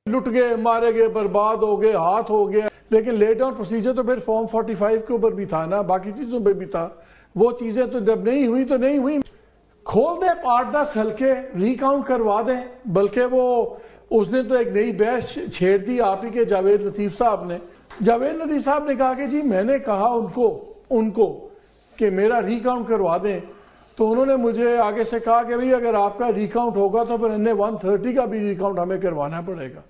لٹ گئے، مارے گئے، برباد ہو گئے، ہاتھ ہو گیا. لیکن لے ڈاؤن پروسیجر تو پھر فارم 45 کے اوپر بھی تھا نا، باقی چیزوں پہ بھی تھا. وہ چیزیں تو جب نہیں ہوئی تو نہیں ہوئی. کھول دیں 8-10 حلقے، ریکاؤنٹ کروا دیں. بلکہ وہ اس نے تو ایک نئی بحث چھیڑ دی آپ ہی کے جاوید لطیف صاحب نے. جاوید لطیف صاحب نے کہا کہ جی میں نے کہا ان کو کہ میرا ریکاؤنٹ کروا دیں، تو انہوں نے مجھے آگے سے کہا کہ بھئی اگر آپ کا ریکاؤنٹ ہوگا تو پھر انہیں 130 کا بھی ریکاؤنٹ ہمیں کروانا پڑے گا.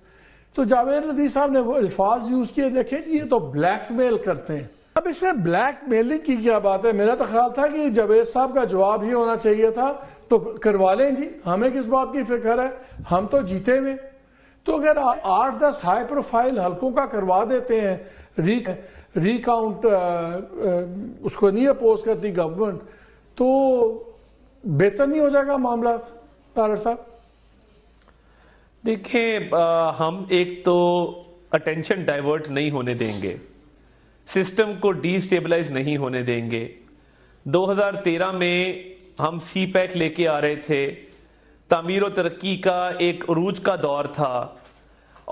تو جاوید لطیف صاحب نے وہ الفاظ یوز کیے، دیکھیں جی یہ تو بلیک میل کرتے ہیں. اب اس میں بلیک میلنگ کی کیا بات ہے؟ میرا تو خیال تھا کہ جاوید صاحب کا جواب یہ ہونا چاہیے تھا تو کروا لیں جی، ہمیں کس بات کی فکر ہے، ہم تو جیتے ہوئے. تو اگر 8-10 ہائی پروفائل حلقوں کا کروا دیتے ہیں ریکاؤنٹ، اس کو نہیں اپوز کرتی گورنمنٹ، تو بہتر نہیں ہو جائے گا معاملہ طاہر صاحب؟ دیکھیں ہم ایک تو اٹینشن ڈائیورٹ نہیں ہونے دیں گے، سسٹم کو ڈی سٹیبلائز نہیں ہونے دیں گے. 2013 میں ہم سی پیک لے کے آ رہے تھے، تعمیر و ترقی کا ایک عروج کا دور تھا،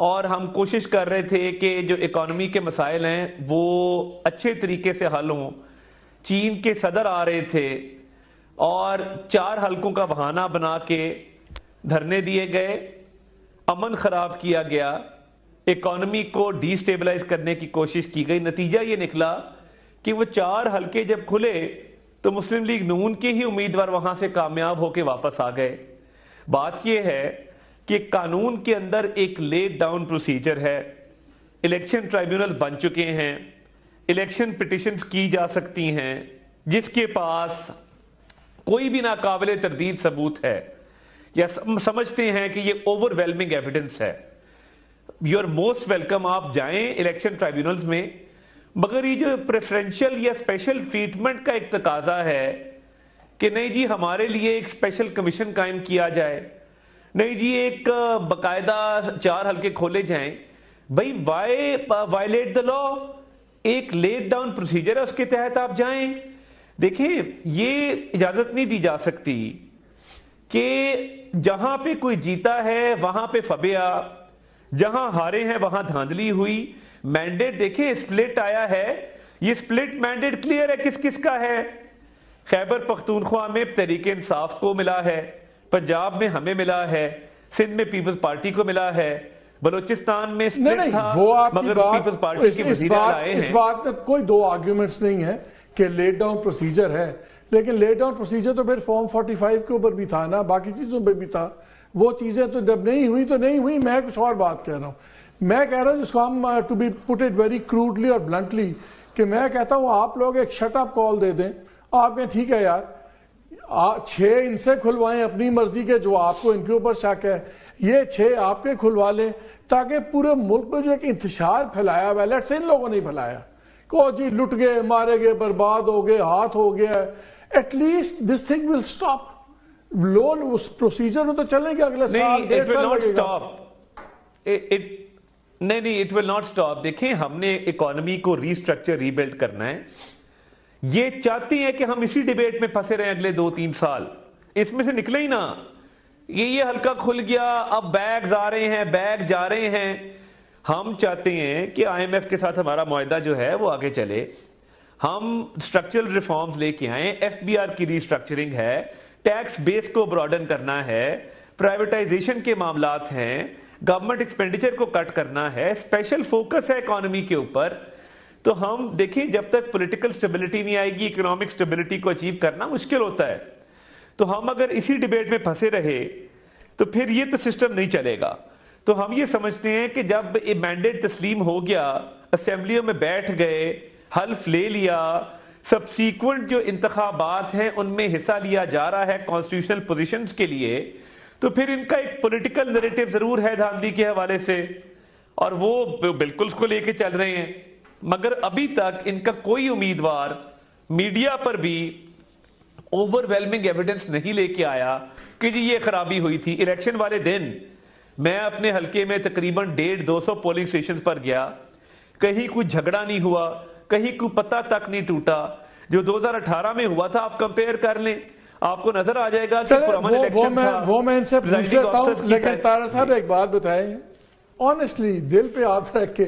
اور ہم کوشش کر رہے تھے کہ جو اکانومی کے مسائل ہیں وہ اچھے طریقے سے حل ہوں. چین کے صدر آ رہے تھے اور 4 حلقوں کا بہانہ بنا کے دھرنے دیے گئے، امن خراب کیا گیا، اکانومی کو ڈی سٹیبلائز کرنے کی کوشش کی گئی. نتیجہ یہ نکلا کہ وہ 4 حلقے جب کھلے تو مسلم لیگ نون کے ہی امیدوار وہاں سے کامیاب ہو کے واپس آ گئے. بات یہ ہے کہ قانون کے اندر ایک لیٹ ڈاؤن پروسیجر ہے، الیکشن ٹرائیبیونل بن چکے ہیں، الیکشن پٹیشنز کی جا سکتی ہیں، جس کے پاس کوئی بھی ناقابل تردید ثبوت ہے یا سمجھتے ہیں کہ یہ اوور ویلمنگ ایویڈنس ہے، یو آر موسٹ ویلکم، آپ جائیں الیکشن ٹرائیبیونلز میں. مگر یہ جو پریفرنشل یا اسپیشل ٹریٹمنٹ کا ایک تقاضا ہے کہ نہیں جی ہمارے لیے ایک اسپیشل کمیشن قائم کیا جائے، نہیں جی ایک باقاعدہ 4 حلقے کھولے جائیں، بھئی وائی وائلیٹ دا لا؟ ایک لیٹ ڈاؤن پروسیجر ہے، اس کے تحت آپ جائیں. دیکھیں یہ اجازت نہیں دی جا سکتی کہ جہاں پہ کوئی جیتا ہے وہاں پہ فبیا، جہاں ہارے ہیں وہاں دھاندلی ہوئی. مینڈیٹ دیکھیں سپلٹ آیا ہے، یہ سپلٹ مینڈیٹ کلیئر ہے کس کس کا ہے. خیبر پختونخوا میں تحریک انصاف کو ملا ہے، پنجاب میں ہمیں ملا ہے، سندھ میں پیپلز پارٹی کو ملا ہے، بلوچستان میں سپلٹ تھا مگر پیپلز پارٹی کے وزیر آئے ہیں. اس بات میں کوئی 2 آرگیومنٹس نہیں ہے کہ لیٹ ڈاؤن پروسیجر ہے، لیکن لیٹ ڈاؤن پروسیجر تو پھر فارم 45 کے اوپر بھی تھا نا، باقی چیزوں پہ بھی تھا. وہ چیزیں تو جب نہیں ہوئی تو نہیں ہوئی. میں کچھ اور بات کہہ رہا ہوں، میں کہہ رہا ہوں جس کو ہم to be put it very crudely اور بلنٹلی، کہ میں کہتا ہوں آپ لوگ ایک شٹ اپ کال دے دیں. آپ نے ٹھیک ہے یار 6 ان سے کھلوائیں اپنی مرضی کے جو آپ کو ان کے اوپر شک ہے، یہ 6 آپ کے کھلوا لیں، تاکہ پورے ملک میں جو ایک انتشار پھیلایا ہوا ہے، لیٹس سے ان لوگوں نے پھیلایا کہ جی لٹ گئے، مارے گئے، برباد ہو گئے، ہاتھ ہو گیا، at least this thing will stop. Loan اس پروسیجر میں تو چلیں گے اگلے سال 1.5 سال لگے گا. نہیں اٹ ول ناٹ اسٹاپ. دیکھیں ہم نے اکانومی کو ری اسٹرکچر ری بلڈ کرنا ہے. یہ چاہتی ہیں کہ ہم اسی ڈیبیٹ میں پھنسے رہیں اگلے 2-3 سال، اس میں سے نکلے ہی نہ. یہ حلقہ کھل گیا، اب بیگز آ رہے ہیں، بیگ جا رہے ہیں. ہم چاہتے ہیں کہ آئی ایم ایف کے ساتھ ہمارا معاہدہ جو ہے وہ آگے چلے، ہم اسٹرکچرل ریفارمز لے کے آئیں. ایف بی آر کی ری اسٹرکچرنگ ہے، ٹیکس بیس کو براڈن کرنا ہے، پرائیویٹائزیشن کے معاملات ہیں، گورنمنٹ ایکسپینڈیچر کو کٹ کرنا ہے، اسپیشل فوکس ہے اکانومی کے اوپر. تو ہم دیکھیں جب تک پولیٹیکل سٹیبلٹی نہیں آئے گی، اکنامک سٹیبلٹی کو اچیو کرنا مشکل ہوتا ہے. تو ہم اگر اسی ڈیبیٹ میں پھنسے رہے تو پھر یہ تو سسٹم نہیں چلے گا. تو ہم یہ سمجھتے ہیں کہ جب یہ مینڈیٹ تسلیم ہو گیا، اسمبلیوں میں بیٹھ گئے، حلف لے لیا، سبسیکوینٹ جو انتخابات ہیں ان میں حصہ لیا جا رہا ہے کانسٹیٹیوشنل پوزیشنز کے لیے، تو پھر ان کا ایک پولیٹیکل نیریٹو ضرور ہے دھاندلی کے حوالے سے، اور وہ بالکل اس کو لے کے چل رہے ہیں. مگر ابھی تک ان کا کوئی امیدوار میڈیا پر بھی اوور ویلمنگ ایویڈنس نہیں لے کے آیا کہ جی یہ خرابی ہوئی تھی. الیکشن والے دن میں اپنے حلقے میں تقریباً 150-200 پولنگ سٹیشنز پر گیا، کہیں کوئی جھگڑا نہیں ہوا، کہیں کوئی پتہ تک نہیں ٹوٹا. جو 2018 میں ہوا تھا آپ کمپیئر کر لیں، آپ کو نظر آ جائے گا کہ پرامن الیکشن تھا. وہ میں ان سے پوچھ لیتا ہوں، لیکن طاہر صاحب ایک بات بتائیں، ऑनेस्टली दिल पे हाथ रख के,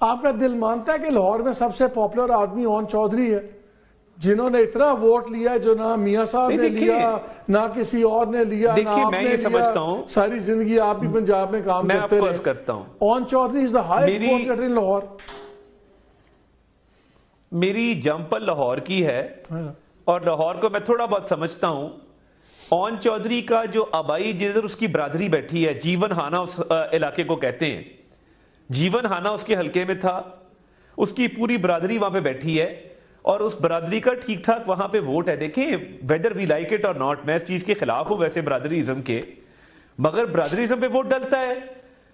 आपका दिल मानता है कि लाहौर में सबसे पॉपुलर आदमी ओन चौधरी है, जिन्होंने इतना वोट लिया जो ना मियां साहब ने लिया, ना किसी और ने लिया, ना आपने लिया, सारी जिंदगी आप भी पंजाब में काम करते रहे। Aun Chaudhry is the highest vote getter in Lahore. मेरी जंपल लाहौर की है और लाहौर को मैं थोड़ा बहुत समझता हूं। ओन चौधरी का जो आबाई जिधर उसकी बरादरी बैठी है, जीवन हाना उस इलाके को कहते हैं, जीवन हाना उसके हलके में था, उसकी पूरी बरादरी वहां पे बैठी है और उस बरादरी का ठीक ठाक वहां पे वोट है। देखें, वेदर वी लाइक इट और नॉट, मैं इस चीज के खिलाफ हूं वैसे ब्रादरीज्म के, मगर ब्रादरीज्म पे वोट डलता है।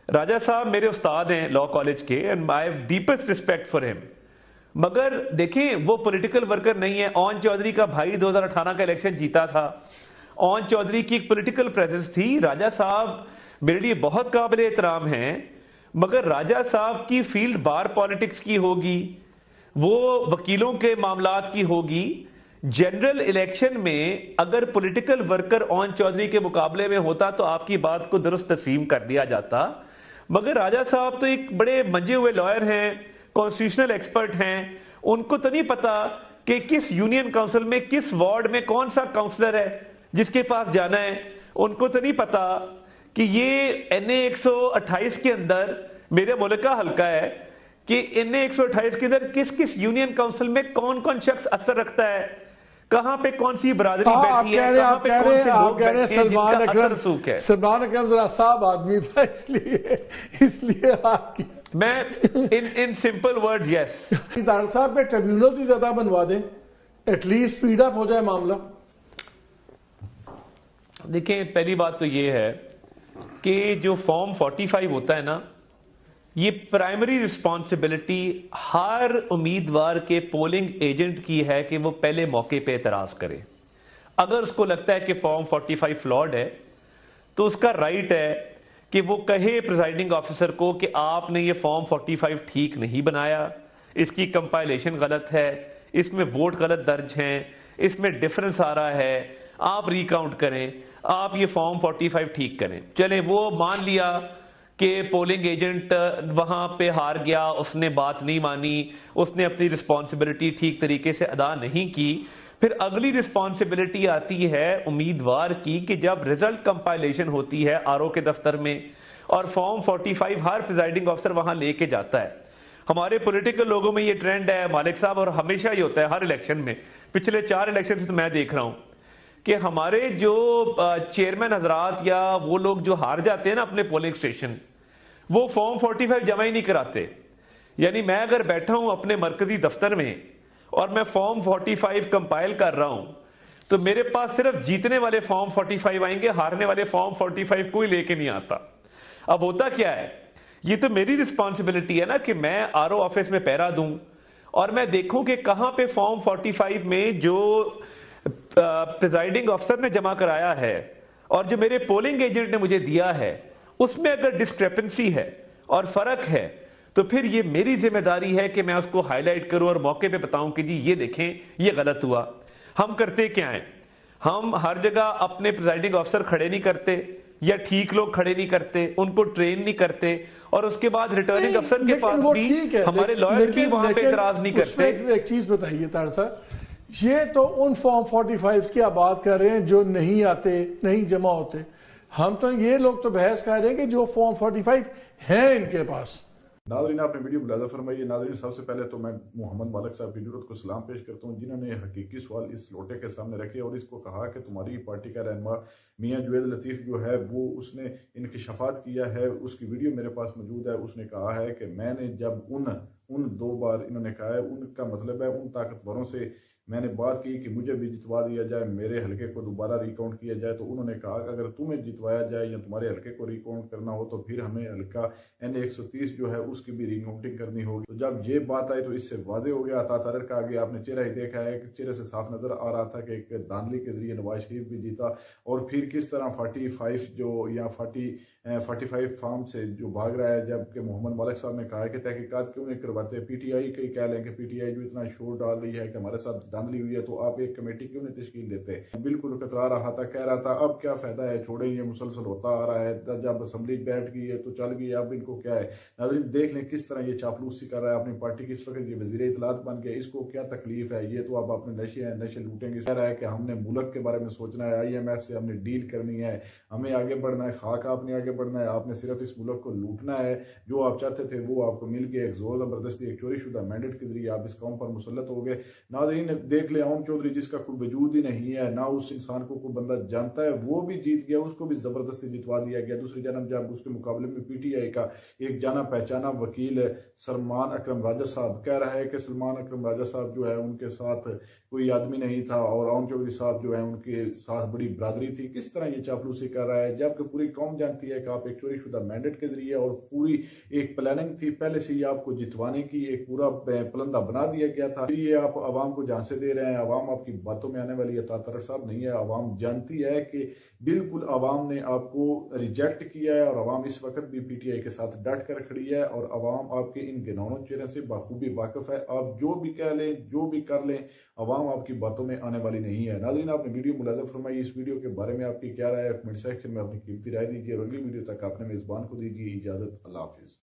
राजा साहब मेरे उस्ताद हैं लॉ कॉलेज के and I have deepest respect for him, मगर देखें वो पॉलिटिकल वर्कर नहीं है। ओन चौधरी का भाई 2018 का इलेक्शन जीता था, ओन चौधरी की एक पॉलिटिकल प्रेजेंस थी। राजा साहब मेरे लिए बहुत काबिल एहतराम हैं, मगर राजा साहब की फील्ड बार पॉलिटिक्स की होगी, वो वकीलों के मामलात की होगी। जनरल इलेक्शन में अगर पॉलिटिकल वर्कर ओन चौधरी के मुकाबले में होता तो आपकी बात को दुरुस्त तस्लीम कर दिया जाता, मगर राजा साहब तो एक बड़े मंजे हुए लॉयर हैं, कॉन्स्टिट्यूशनल एक्सपर्ट हैं, उनको तो नहीं पता कि किस यूनियन काउंसिल में किस वार्ड में कौन सा काउंसलर है जिसके पास जाना है। उनको तो नहीं पता कि ये NA 128 के अंदर मेरे मुल्क का हल्का है कि NA 128 के अंदर किस किस यूनियन काउंसिल में कौन कौन शख्स असर रखता है, कहां पे कौन सी बरादरी बैठी है, कहां पे कौन से लोग बैठे हैं जिनका असर सूख है। सलमान अकरम जरा साहब आदमी था, इसलिए आपकी मैं इन सिंपल वर्ड यस। तार साहब पे ट्रिब्यूनल से ज्यादा बनवा दें, एटलीस्ट स्पीड अप हो जाए मामला। देखें, पहली बात तो ये है कि जो फॉर्म 45 होता है ना, ये प्राइमरी रिस्पॉन्सिबिलिटी हर उम्मीदवार के पोलिंग एजेंट की है कि वो पहले मौके पे एतराज करे। अगर उसको लगता है कि फॉर्म 45 फ्लॉड है तो उसका राइट है कि वो कहे प्रिजाइडिंग ऑफिसर को कि आपने ये फॉर्म 45 ठीक नहीं बनाया, इसकी कंपाइलेशन गलत है, इसमें वोट गलत दर्ज हैं, इसमें डिफरेंस आ रहा है, आप रिकाउंट करें, आप ये फॉर्म 45 ठीक करें। चले वो मान लिया कि पोलिंग एजेंट वहां पे हार गया, उसने बात नहीं मानी, उसने अपनी रिस्पॉन्सिबिलिटी ठीक तरीके से अदा नहीं की, फिर अगली रिस्पॉन्सिबिलिटी आती है उम्मीदवार की कि जब रिजल्ट कंपाइलेशन होती है आरओ के दफ्तर में और फॉर्म 45 हर प्रिजाइडिंग ऑफिसर वहां लेके जाता है। हमारे पॉलिटिकल लोगों में ये ट्रेंड है मालिक साहब, और हमेशा ये होता है हर इलेक्शन में, पिछले 4 इलेक्शन से तो मैं देख रहा हूं कि हमारे जो चेयरमैन हजरात या वो लोग जो हार जाते हैं ना अपने पोलिंग स्टेशन, वो फॉर्म 45 जमा ही नहीं कराते। यानी मैं अगर बैठा हूं अपने मरकजी दफ्तर में और मैं फॉर्म 45 कंपाइल कर रहा हूं तो मेरे पास सिर्फ जीतने वाले फॉर्म 45 आएंगे, हारने वाले फॉर्म 45 कोई लेके नहीं आता। अब होता क्या है, ये तो मेरी रिस्पॉन्सिबिलिटी है ना कि मैं आरओ ऑफिस में पहरा दूं और मैं देखूं कि कहां पे फॉर्म 45 में जो प्रिजाइडिंग अफसर ने जमा कराया है और जो मेरे पोलिंग एजेंट ने मुझे दिया है उसमें अगर डिस्क्रेपेंसी है और फर्क है तो फिर ये मेरी जिम्मेदारी है कि मैं उसको हाईलाइट करूं और मौके पे बताऊं कि जी ये देखें ये गलत हुआ। हम करते क्या हैं, हम हर जगह अपने प्रिजाइडिंग अफसर खड़े नहीं करते या ठीक लोग खड़े नहीं करते, उनको ट्रेन नहीं करते और उसके बाद रिटर्निंग अफसर के पास भी हमारे लॉयर भी वहां पे इतराज नहीं करते। एक चीज बताइए तार साहब, ये तो उन फॉर्म 45 की आप बात कर रहे हैं जो नहीं आते, नहीं जमा होते, हम तो ये लोग तो बहस कर रहे हैं कि जो फॉर्म 45 है इनके पास। नाज़रीन, आपने वीडियो मुलाज़ा फरमाइए। नाज़रीन, सबसे पहले तो मैं मोहम्मद मालिक साहब की जरूरत को सलाम पेश करता हूँ जिन्होंने हकीकी सवाल इस लोटे के सामने रखे और इसको कहा कि तुम्हारी पार्टी का रहनुमा मियां जुवैद लतीफ़ जो है वो उसने इंकशाफात किया है, उसकी वीडियो मेरे पास मौजूद है। उसने कहा है कि मैंने जब उन 2 बार इन्होंने कहा है, उनका मतलब है उन ताकतवरों से मैंने बात की कि मुझे भी जितवा दिया जाए, मेरे हलके को दोबारा रिकाउंट किया जाए, तो उन्होंने कहा कि अगर तुम्हें जितवाया जाए या तुम्हारे हलके को रिकाउंट करना हो तो फिर हमें हलका NA 130 जो है उसकी भी रिकाउंटिंग करनी होगी। तो जब ये बात आई तो इससे वाजे हो गया, तातर का आगे आपने चेहरा ही देखा है कि चेहरे से साफ नजर आ रहा था कि एक धांधली के जरिए नवाज शरीफ भी जीता और फिर किस तरह 45 जो या 45 फार्म से जो भाग रहा है, जबकि मोहम्मद मालिक साहब ने कहा है कि तहकीकात क्यों नहीं करवाई करवाते हैं। PTI के कह लें कि PTI जो इतना शोर डाल रही है कि हमारे साथ धांधली हुई है, तो आप एक कमेटी क्यों नहीं तश्कील देते? बिल्कुल कतरा रहा था, कह रहा था अब क्या फायदा है, छोड़े, ये मुसलसल होता आ रहा है, जब असम्बली बैठ गई है तो चल गई, अब इनको क्या है। नाज़रीन देख लें किस तरह ये चापलूसी कर रहा है अपनी पार्टी की। इस वक्त ये वज़ीर इत्तलात बन गया, इसको क्या तकलीफ है? ये तो अब अपने नशे हैं, नशे लूटेंगे। कह रहा है कि हमने मुल्क के बारे में सोचना है, IMF से हमने डील करनी है, हमें आगे बढ़ना है, खाक आपने आगे बढ़ना है, आपने सिर्फ इस मुल्क को लूटना है। जो आप चाहते थे वो आपको मिल गया, एक जोर जबरदस्ती, एक चोरी शुदा मैंडेट के जरिए आप इस कौम पर मुसल्लत हो गए। नाज़रीन देख ले ओम चौधरी जिसका कोई वजूद ही नहीं है, ना उस इंसान को कोई बंदा जानता है, वो भी जीत गया, उसको भी जबरदस्ती जितवा दिया गया। दूसरी जानब जब उसके मुकाबले में PTI का एक जाना पहचाना वकील सलमान अकरम राजा साहब कह रहा है कि सलमान अकरम राजा साहब जो है उनके साथ कोई आदमी नहीं था और ओम चौधरी साहब जो है उनके साथ बड़ी बरादरी थी। किस तरह ये चापलूसी कर रहा है, जबकि पूरी कौम जानती है कि आप एक चोरी शुदा मैंडेट के जरिए और पूरी एक प्लानिंग थी पहले से ही आपको जितवाने की, एक पूरा पलंदा बना दिया गया था। ये आप आवाम को झांसे दे रहे हैं, आवाम आपकी बातों में आने वाली अता तरट साहब नहीं है। आवाम जानती है कि बिल्कुल आवाम ने आपको रिजेक्ट किया है और आवाम इस वक्त भी PTI के साथ डट कर खड़ी है और आवाम आपके इन गिनौनों चेहरे से बाखूबी वाकिफ है। आप जो भी कह लें, जो भी कर लें, आवाम आपकी बातों में आने वाली नहीं है। नाज़रीन आपने वीडियो मुलाज़ा फरमाई, इस वीडियो के बारे में आपकी क्या राय है? कमेंट सेक्शन में अपनी कीमती राय दीजिए और अगली वीडियो तक अपने मेज़बान को दीजिए इजाज़त। अल्लाह हाफिज़।